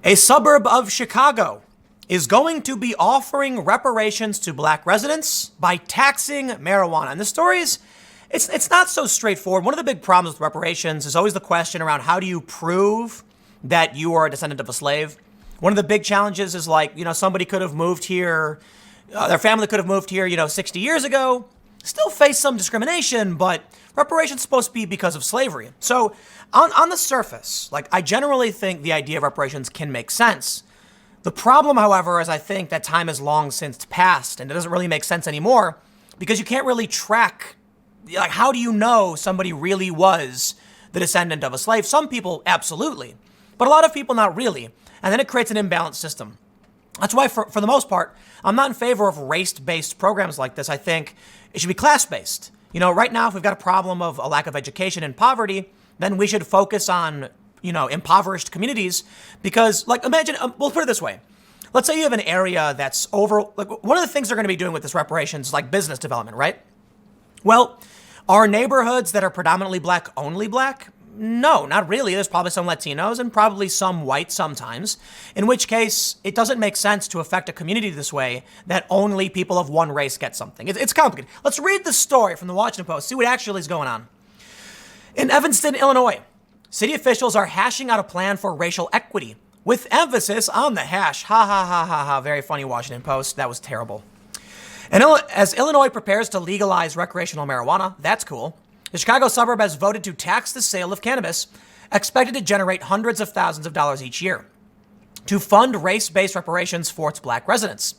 A suburb of Chicago is going to be offering reparations to black residents by taxing marijuana. And the story is, it's not so straightforward. One of the big problems with reparations is always the question around how do you prove that you are a descendant of a slave? One of the big challenges is somebody could have moved here, their family could have moved here, 60 years ago, still face some discrimination, but reparations supposed to be because of slavery. So on the surface, I generally think the idea of reparations can make sense. The problem, however, is I think that time has long since passed and it doesn't really make sense anymore because you can't really track, how do you know somebody really was the descendant of a slave? Some people, absolutely, but a lot of people not really. And then it creates an imbalanced system. That's why, for the most part, I'm not in favor of race-based programs like this. I think it should be class-based. Right now, if we've got a problem of a lack of education and poverty, then we should focus on, impoverished communities because, imagine, we'll put it this way. Let's say you have an area that's one of the things they're going to be doing with this reparations is business development, right? Well, are neighborhoods that are predominantly black only black? No, not really. There's probably some Latinos and probably some white sometimes, in which case it doesn't make sense to affect a community this way that only people of one race get something. It's complicated. Let's read the story from the Washington Post, see what actually is going on. In Evanston, Illinois, city officials are hashing out a plan for racial equity with emphasis on the hash. Ha ha ha ha ha. Very funny, Washington Post. That was terrible. And as Illinois prepares to legalize recreational marijuana, that's cool. The Chicago suburb has voted to tax the sale of cannabis, expected to generate hundreds of thousands of dollars each year, to fund race-based reparations for its black residents.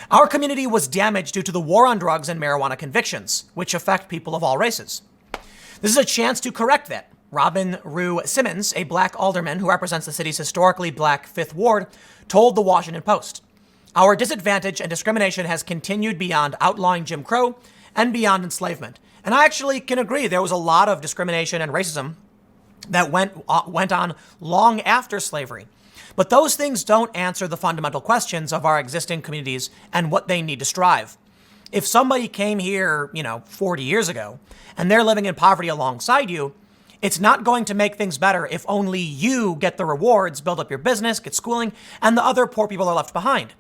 Our community was damaged due to the war on drugs and marijuana convictions, which affect people of all races. This is a chance to correct that. Robin Rue Simmons, a black alderman who represents the city's historically black 5th Ward, told the Washington Post, "Our disadvantage and discrimination has continued beyond outlawing Jim Crow and beyond enslavement." And I actually can agree. There was a lot of discrimination and racism that went on long after slavery. But those things don't answer the fundamental questions of our existing communities and what they need to strive. If somebody came here, 40 years ago, and they're living in poverty alongside you, it's not going to make things better if only you get the rewards, build up your business, get schooling, and the other poor people are left behind.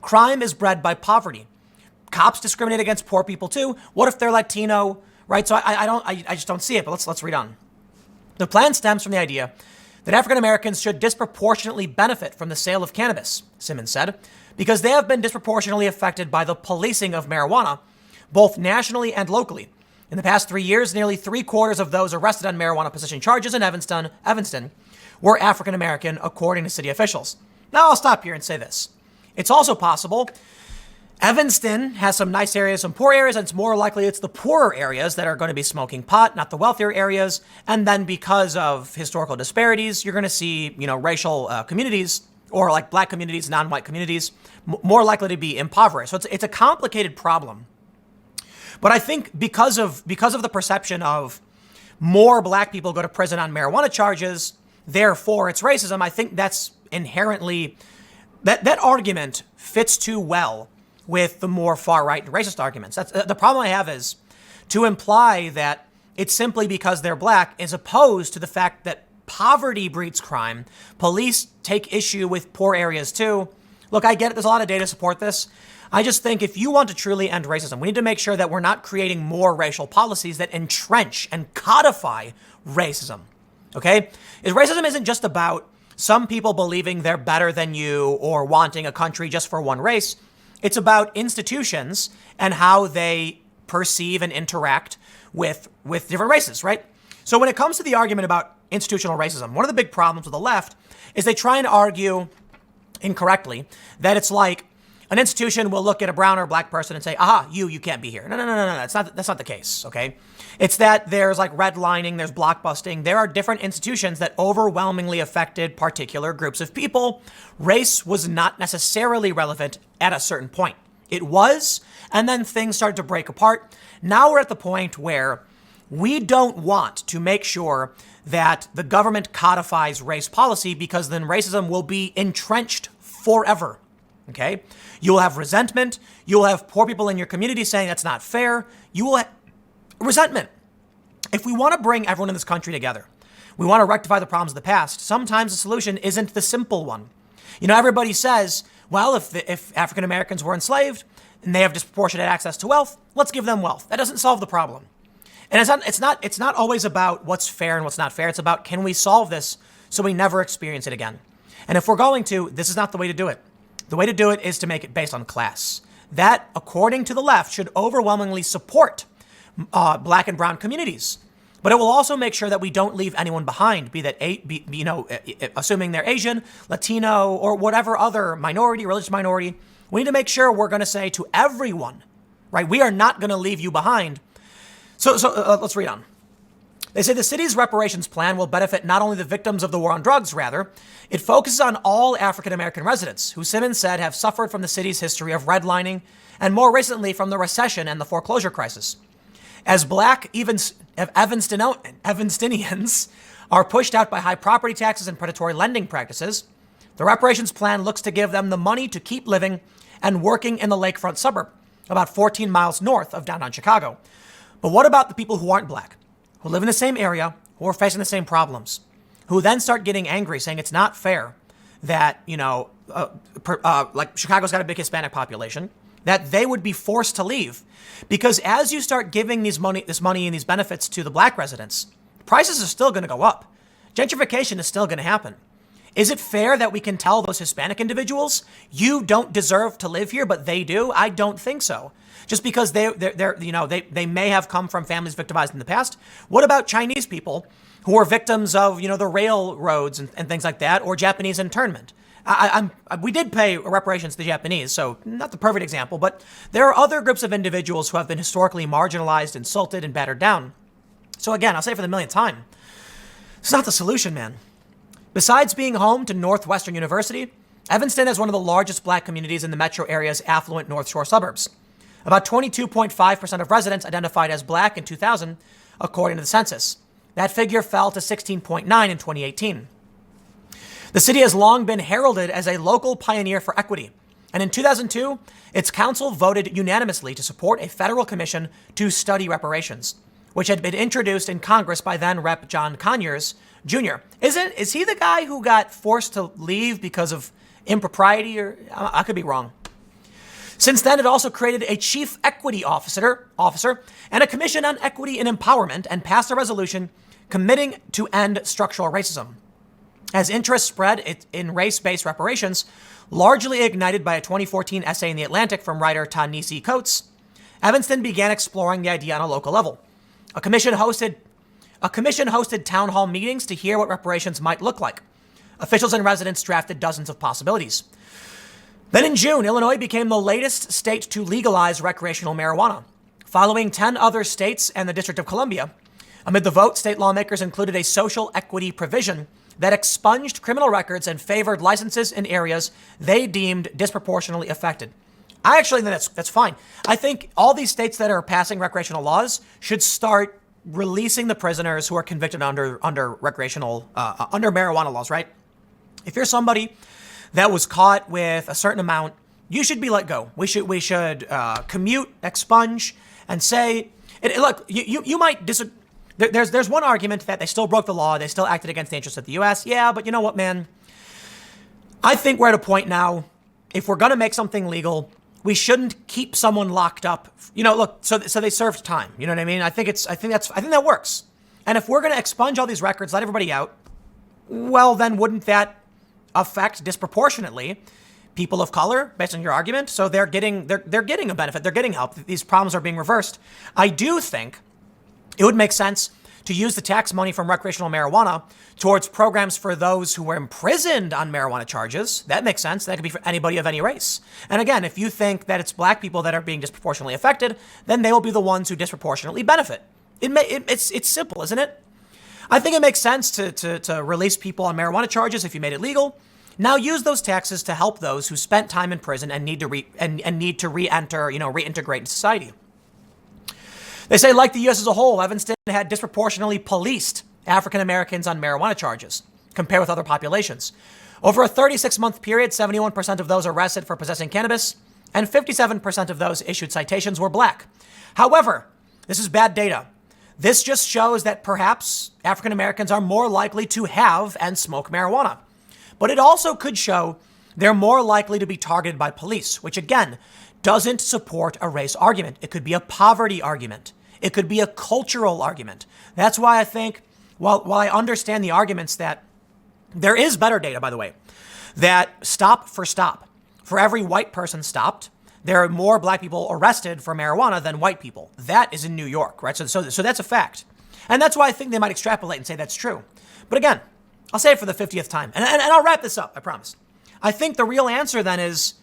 Crime is bred by poverty. Cops discriminate against poor people too. What if they're Latino? Right, so I just don't see it, but let's read on. The plan stems from the idea that African Americans should disproportionately benefit from the sale of cannabis, Simmons said, because they have been disproportionately affected by the policing of marijuana, both nationally and locally. In the past 3 years, nearly 3/4 of those arrested on marijuana possession charges in Evanston were African American, according to city officials. Now I'll stop here and say this. It's also possible Evanston has some nice areas, some poor areas, and it's more likely it's the poorer areas that are going to be smoking pot, not the wealthier areas. And then because of historical disparities, you're going to see, racial communities or black communities, non-white communities, more likely to be impoverished. So it's a complicated problem. But I think because of the perception of more black people go to prison on marijuana charges, therefore it's racism, I think that's inherently, that argument fits too well with the more far-right and racist arguments. That's the problem I have is to imply that it's simply because they're black as opposed to the fact that poverty breeds crime. Police take issue with poor areas too. Look, I get it. There's a lot of data to support this. I just think if you want to truly end racism, we need to make sure that we're not creating more racial policies that entrench and codify racism. Okay? Racism isn't just about some people believing they're better than you or wanting a country just for one race. It's about institutions and how they perceive and interact with different races, right? So when it comes to the argument about institutional racism, one of the big problems with the left is they try and argue incorrectly that it's like an institution will look at a brown or black person and say, aha, you can't be here. No. That's not the case, okay? It's that there's redlining, there's blockbusting. There are different institutions that overwhelmingly affected particular groups of people. Race was not necessarily relevant at a certain point. It was, and then things started to break apart. Now we're at the point where we don't want to make sure that the government codifies race policy because then racism will be entrenched forever. Okay? You will have resentment. You will have poor people in your community saying that's not fair. You will have resentment. If we want to bring everyone in this country together, we want to rectify the problems of the past, sometimes the solution isn't the simple one. Everybody says, well, if African Americans were enslaved and they have disproportionate access to wealth, let's give them wealth. That doesn't solve the problem. And it's not always about what's fair and what's not fair. It's about, can we solve this so we never experience it again? And if we're going to, this is not the way to do it. The way to do it is to make it based on class. That, according to the left, should overwhelmingly support black and brown communities. But it will also make sure that we don't leave anyone behind, assuming they're Asian, Latino, or whatever other minority, religious minority. We need to make sure we're going to say to everyone, right, we are not going to leave you behind. So let's read on. They say the city's reparations plan will benefit not only the victims of the war on drugs, rather, it focuses on all African-American residents who Simmons said have suffered from the city's history of redlining and more recently from the recession and the foreclosure crisis. As black Evanstinians are pushed out by high property taxes and predatory lending practices, the reparations plan looks to give them the money to keep living and working in the lakefront suburb, about 14 miles north of downtown Chicago. But what about the people who aren't black, who live in the same area, who are facing the same problems, who then start getting angry, saying it's not fair that, like Chicago's got a big Hispanic population, that they would be forced to leave? Because as you start giving this money and these benefits to the black residents, prices are still going to go up. Gentrification is still going to happen. Is it fair that we can tell those Hispanic individuals, you don't deserve to live here, but they do? I don't think so. Just because they may have come from families victimized in the past. What about Chinese people who are victims of, the railroads and things like that, or Japanese internment? We did pay reparations to the Japanese, so not the perfect example, but there are other groups of individuals who have been historically marginalized, insulted, and battered down. So again, I'll say for the millionth time, it's not the solution, man. Besides being home to Northwestern University, Evanston has one of the largest black communities in the metro area's affluent North Shore suburbs. About 22.5% of residents identified as black in 2000, according to the census. That figure fell to 16.9 in 2018. The city has long been heralded as a local pioneer for equity. And in 2002, its council voted unanimously to support a federal commission to study reparations, which had been introduced in Congress by then Rep. John Conyers Jr. Is he the guy who got forced to leave because of impropriety? Or I could be wrong. Since then, it also created a chief equity officer and a commission on equity and empowerment and passed a resolution committing to end structural racism. As interest spread in race-based reparations, largely ignited by a 2014 essay in The Atlantic from writer Ta-Nehisi Coates, Evanston began exploring the idea on a local level. A commission hosted town hall meetings to hear what reparations might look like. Officials and residents drafted dozens of possibilities. Then in June, Illinois became the latest state to legalize recreational marijuana, following 10 other states and the District of Columbia. Amid the vote, state lawmakers included a social equity provision that expunged criminal records and favored licenses in areas they deemed disproportionately affected. I actually think that's fine. I think all these states that are passing recreational laws should start releasing the prisoners who are convicted under marijuana laws, right? If you're somebody that was caught with a certain amount, you should be let go. We should commute, expunge, and say, look, you might disagree. There's one argument that they still broke the law. They still acted against the interests of the U.S. Yeah, but you know what, man? I think we're at a point now, if we're going to make something legal, we shouldn't keep someone locked up. Look, so they served time. You know what I mean? I think that works. And if we're going to expunge all these records, let everybody out, well, then wouldn't that affect disproportionately people of color based on your argument? So they're getting a benefit. They're getting help. These problems are being reversed. I do think it would make sense to use the tax money from recreational marijuana towards programs for those who were imprisoned on marijuana charges. That makes sense. That could be for anybody of any race. And again, if you think that it's black people that are being disproportionately affected, then they will be the ones who disproportionately benefit. It's simple, isn't it? I think it makes sense to release people on marijuana charges if you made it legal. Now use those taxes to help those who spent time in prison and need to reintegrate into society. They say, like the U.S. as a whole, Evanston had disproportionately policed African Americans on marijuana charges compared with other populations. Over a 36-month period, 71% of those arrested for possessing cannabis and 57% of those issued citations were black. However, this is bad data. This just shows that perhaps African Americans are more likely to have and smoke marijuana. But it also could show they're more likely to be targeted by police, which again doesn't support a race argument. It could be a poverty argument. It could be a cultural argument. That's why I think, while I understand the arguments that there is better data, by the way, that stop, for every white person stopped, there are more black people arrested for marijuana than white people. That is in New York, right? So that's a fact. And that's why I think they might extrapolate and say that's true. But again, I'll say it for the 50th time, and I'll wrap this up, I promise. I think the real answer then is,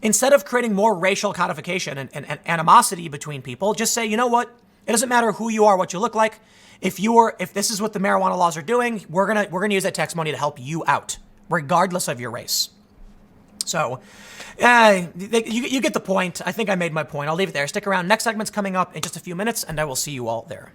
instead of creating more racial codification and animosity between people, just say, you know what? It doesn't matter who you are, what you look like. If this is what the marijuana laws are doing, we're gonna use that tax money to help you out, regardless of your race. So, you get the point. I think I made my point. I'll leave it there. Stick around. Next segment's coming up in just a few minutes, and I will see you all there.